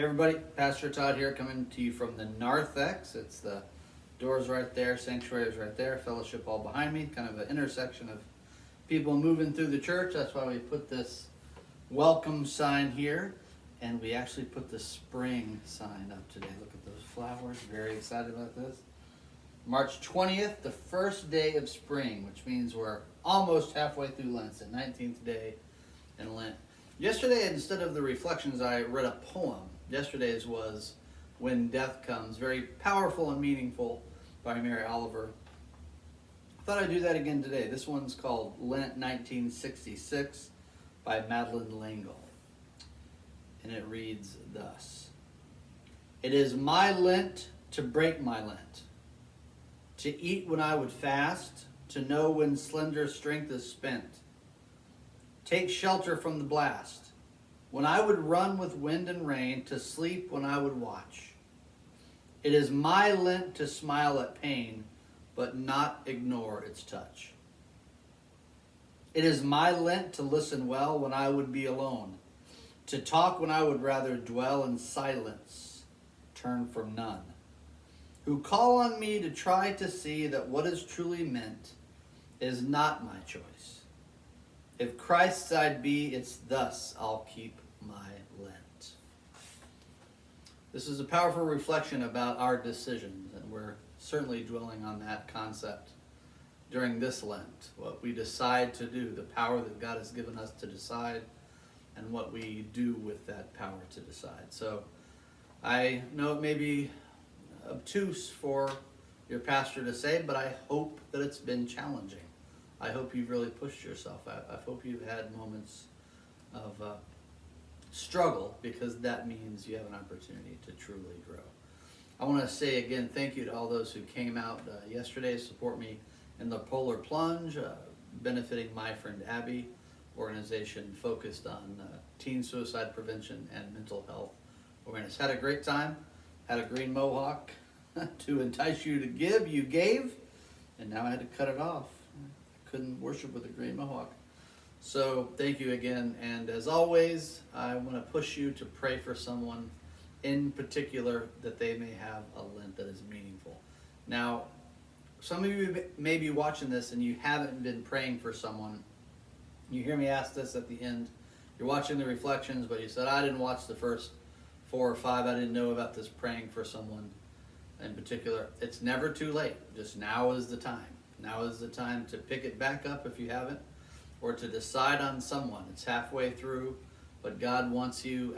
Hey everybody, Pastor Todd here coming to you from the narthex. It's the doors right there, sanctuary is right there, fellowship all behind me, kind of an intersection of people moving through the church. That's why we put this welcome sign here, and we actually put the spring sign up today. Look at those flowers, very excited about this. March 20th, the first day of spring, which means we're almost halfway through Lent, the 19th day in Lent. Yesterday, instead of the reflections, I read a poem. Yesterday's was When Death Comes, very powerful and meaningful by Mary Oliver. I thought I'd do that again today. This one's called Lent 1966 by Madeline L'Engle. And it reads thus. It is my Lent to break my Lent, to eat when I would fast, to know when slender strength is spent, take shelter from the blast, when I would run with wind and rain, to sleep when I would watch. It is my Lent to smile at pain, but not ignore its touch. It is my Lent to listen well when I would be alone, to talk when I would rather dwell in silence, turn from none, who call on me to try to see that what is truly meant is not my choice. If Christ's I'd be, it's thus I'll keep my Lent. This is a powerful reflection about our decisions, and we're certainly dwelling on that concept during this Lent. What we decide to do, the power that God has given us to decide, and what we do with that power to decide. So I know it may be obtuse for your pastor to say, but I hope that it's been challenging. I hope you've really pushed yourself. I hope you've had moments of struggle, because that means you have an opportunity to truly grow. I want to say again, thank you to all those who came out yesterday to support me in the Polar Plunge, benefiting my friend Abby, organization focused on teen suicide prevention and mental health awareness. Had a great time, had a green mohawk to entice you to give, you gave, and now I had to cut it off. Couldn't worship with a green mohawk. So thank you again, and as always, I want to push you to pray for someone in particular, that they may have a Lent that is meaningful. Now, some of you may be watching this and you haven't been praying for someone. You hear me ask this at the end. You're watching the reflections, but you said, I didn't watch the first 4 or 5. I didn't know about this praying for someone in particular. It's never too late. Just now is the time. Now is the time to pick it back up if you haven't, or to decide on someone. It's halfway through, but God wants you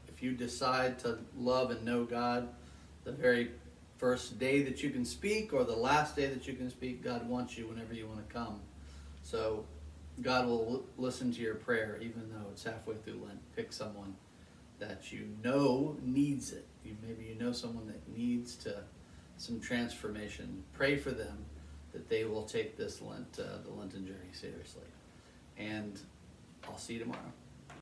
if you decide to love and know God, the very first day that you can speak or the last day that you can speak, God wants you whenever you want to come. So God will listen to your prayer even though it's halfway through Lent. Pick someone that you know needs it. Maybe you know someone that needs some transformation. Pray for them, that they will take this Lent, the Lenten journey seriously. And I'll see you tomorrow.